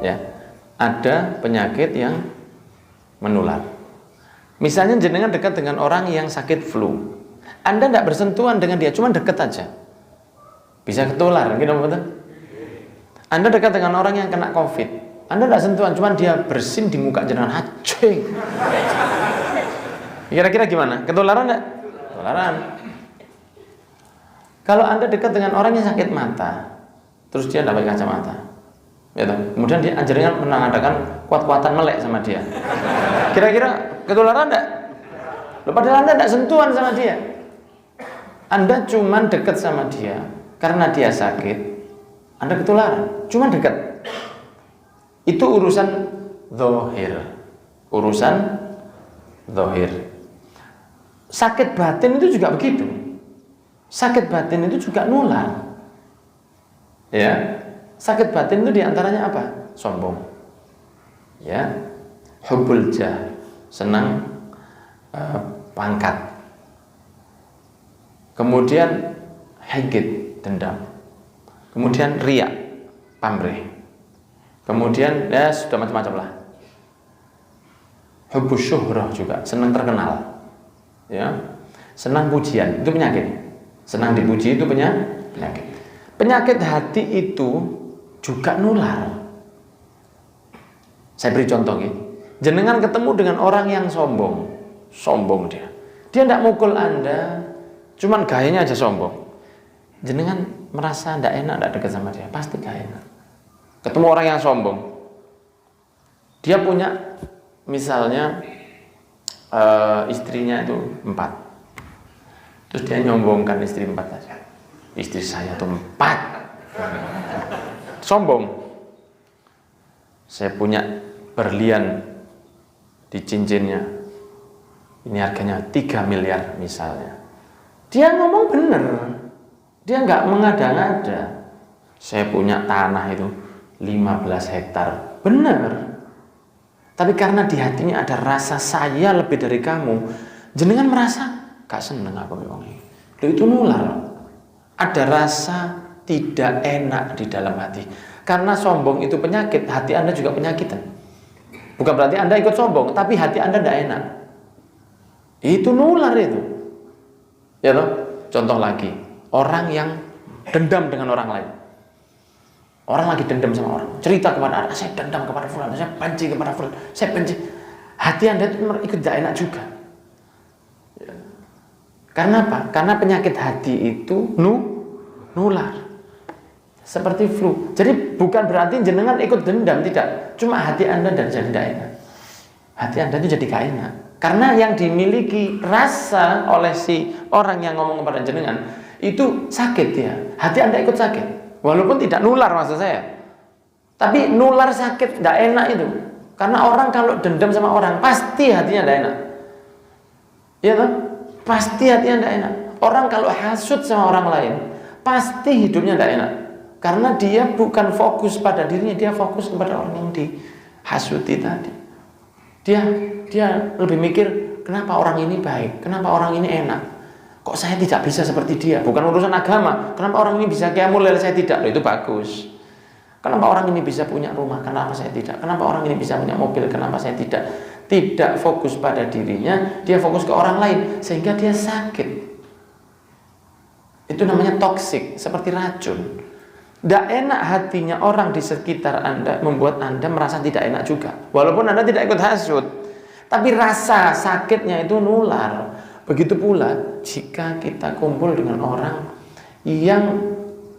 Ya, ada penyakit yang menular. Misalnya jenengan dekat dengan orang yang sakit flu, Anda tidak bersentuhan dengan dia, cuma dekat aja, bisa ketular, gitu betul? Anda dekat dengan orang yang kena COVID, Anda tidak sentuhan, cuma dia bersin di muka jenengan, hacing. Kira-kira gimana? Ketularan enggak? Ketularan. Kalau Anda dekat dengan orang yang sakit mata, terus dia tidak pakai kacamata, ya toh? Kemudian dia jenengan mengadakan kuat-kuatan melek sama dia, kira-kira ketularan enggak? Loh, padahal Anda tidak sentuhan sama dia, Anda cuma dekat sama dia karena dia sakit, Anda ketularan, cuma dekat. Itu urusan zahir, urusan zahir. Sakit batin itu juga begitu. Sakit batin itu juga nular. Ya, sakit batin itu diantaranya apa? Sombong. Ya, hubbul jah, senang pangkat. Kemudian higit, dendam. Kemudian riya, pamrih. Kemudian ya sudah macam-macam lah. Hubbus syuhrah juga, senang terkenal. Ya, senang pujian, itu penyakit. Senang dipuji itu penyakit. Penyakit hati itu juga nular. Saya beri contoh ya. Jenengan ketemu dengan orang yang sombong dia. Dia tidak mukul Anda, cuman gayanya aja sombong. Jenengan merasa tidak enak, tidak dekat sama dia, pasti gak enak. Ketemu orang yang sombong, dia punya misalnya istrinya itu 4, terus dia nyombongkan istri 4 saja. Istri saya tuh 4, sombong. Saya punya berlian di cincinnya, ini harganya 3 miliar misalnya. Dia ngomong bener, dia nggak mengada-ngada. Saya punya tanah itu 15 hektar, bener. Tapi karena di hatinya ada rasa saya lebih dari kamu, jenengan merasa gak seneng aku memang ini. Itu nular. Ada rasa tidak enak di dalam hati. Karena sombong itu penyakit, hati Anda juga penyakitan. Bukan berarti Anda ikut sombong, tapi hati Anda tidak enak. Itu nular itu. Ya toh? Contoh lagi, orang yang dendam dengan orang lain. Orang lagi dendam sama orang, cerita kepada Anda, saya dendam kepada fulan, saya benci kepada fulan, saya benci. Hati Anda itu ikut tidak enak juga. Ya. Karena apa? Karena penyakit hati itu nular. Seperti flu. Jadi bukan berarti jenengan ikut dendam, tidak. Cuma hati Anda jadi tidak enak. Hati Anda itu jadi gak enak. Karena yang dimiliki rasa oleh si orang yang ngomong kepada jenengan itu sakit ya. Hati Anda ikut sakit. Walaupun tidak nular maksud saya, tapi nular sakit, tidak enak itu. Karena orang kalau dendam sama orang, pasti hatinya tidak enak. Iya kan? Pasti hatinya tidak enak. Orang kalau hasut sama orang lain, pasti hidupnya tidak enak. Karena dia bukan fokus pada dirinya, dia fokus kepada orang yang dihasuti tadi. Dia lebih mikir, kenapa orang ini baik, kenapa orang ini enak. Kok saya tidak bisa seperti dia? Bukan urusan agama. Kenapa orang ini bisa qiyamul lail, saya tidak? Loh, itu bagus. Kenapa orang ini bisa punya rumah? Kenapa saya tidak? Kenapa orang ini bisa punya mobil? Kenapa saya tidak? Tidak fokus pada dirinya, dia fokus ke orang lain, sehingga dia sakit. Itu namanya toksik, seperti racun. Tidak enak hatinya orang di sekitar Anda membuat Anda merasa tidak enak juga. Walaupun Anda tidak ikut hasut, tapi rasa sakitnya itu nular. Begitu pula jika kita kumpul dengan orang yang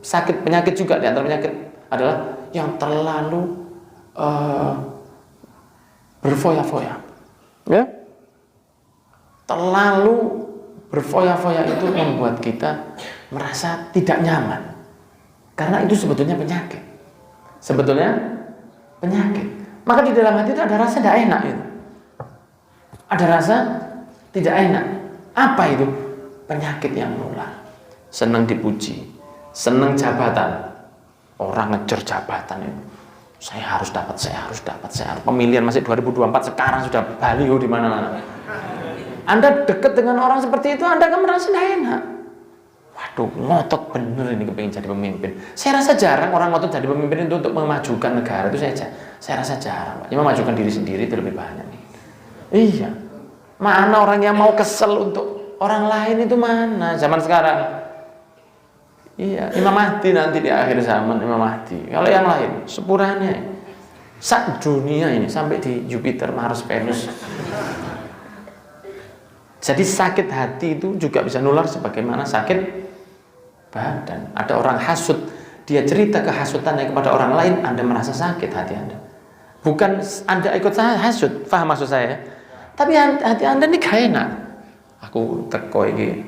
sakit penyakit juga, di antara penyakit adalah yang terlalu berfoya-foya, ya, terlalu berfoya-foya itu membuat kita merasa tidak nyaman, karena itu sebetulnya penyakit. Maka di dalam hati itu ada rasa tidak enak itu, ada rasa tidak enak. Apa itu? Penyakit yang menular. Senang dipuji, senang jabatan. Orang ngejar jabatan itu. Saya harus dapat. Pemilihan masih 2024, sekarang sudah baliho di mana-mana. Anda dekat dengan orang seperti itu, Anda akan merasa tidak enak. Waduh, ngotot bener ini kepingin jadi pemimpin. Saya rasa jarang orang ngotot jadi pemimpin itu untuk memajukan negara, itu saya rasa jarang. Pak. Ya, memajukan diri sendiri itu lebih banyak nih. Iya. Mana orang yang mau kesel untuk orang lain itu mana zaman sekarang? Iya, Imam Mahdi nanti di akhir zaman, Imam Mahdi. Kalau yang lain sepurannya sak dunia ini sampai di Jupiter, Mars, Venus. Jadi sakit hati itu juga bisa nular sebagaimana sakit badan. Ada orang hasut, dia cerita kehasutannya kepada orang lain, Anda merasa sakit hati Anda. Bukan Anda ikut hasut, paham maksud saya? Tapi hati Anda ini gak enak. Aku teko iki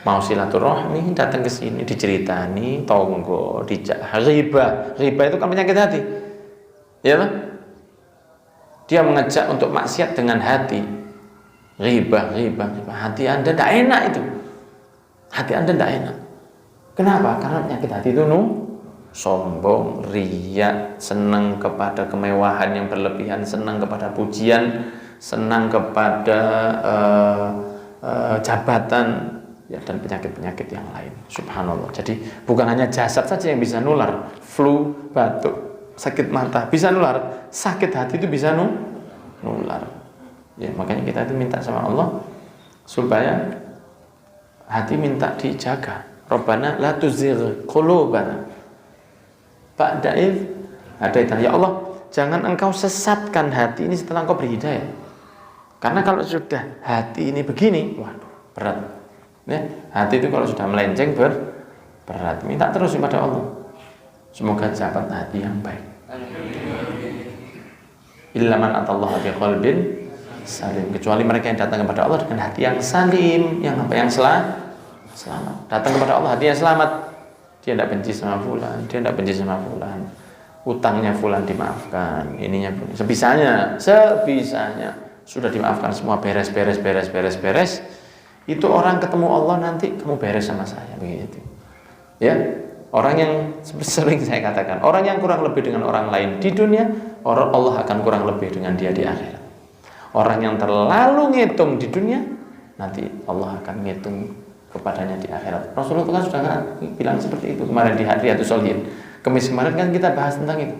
mau silaturahmi, datang ke sini diceritani, tonggo, riba. Riba itu kan penyakit hati. Ya kan? Dia mengajak untuk maksiat dengan hati. Riba. Hati Anda tidak enak itu. Hati Anda tidak enak. Kenapa? Karena penyakit hati itu sombong, riya, senang kepada kemewahan yang berlebihan, senang kepada pujian, senang kepada jabatan, ya, dan penyakit-penyakit yang lain. Subhanallah. Jadi bukan hanya jasad saja yang bisa nular. Flu, batuk, sakit mata bisa nular. Sakit hati itu bisa nular. Ya, makanya kita itu minta sama Allah supaya hati minta dijaga. Rabbana la tuzigh qulubana ba'da idh hadaitana. Ya Allah, jangan engkau sesatkan hati ini setelah engkau beri hidayah. Karena kalau sudah hati ini begini, waduh, berat. Ya, hati itu kalau sudah melenceng berat. Minta terus kepada Allah. Semoga dapat hati yang baik. Illa man atallaha biqalbin salim, kecuali mereka yang datang kepada Allah dengan hati yang salim, yang apa, yang selamat. Datang kepada Allah hati yang selamat, dia tidak benci sama fulan, dia tidak benci sama fulan, utangnya fulan dimaafkan, ininya sebisanya sudah dimaafkan semua, beres. Itu orang ketemu Allah nanti, kamu beres sama saya, begitu. Ya, orang yang sering saya katakan, orang yang kurang lebih dengan orang lain di dunia, Allah akan kurang lebih dengan dia di akhirat. Orang yang terlalu ngitung di dunia, nanti Allah akan ngitung kepadanya di akhirat. Rasulullah kan sudah bilang seperti itu kemarin di Riyadhus Shalihin. Kamis kemarin kan kita bahas tentang itu.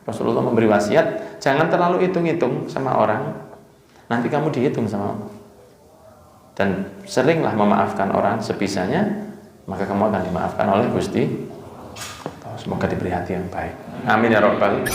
Rasulullah memberi wasiat, jangan terlalu hitung-hitung sama orang, nanti kamu dihitung sama Allah. Dan seringlah memaafkan orang sebisanya, maka kamu akan dimaafkan oleh Gusti. Semoga diberi hati yang baik. Amin ya Rabbal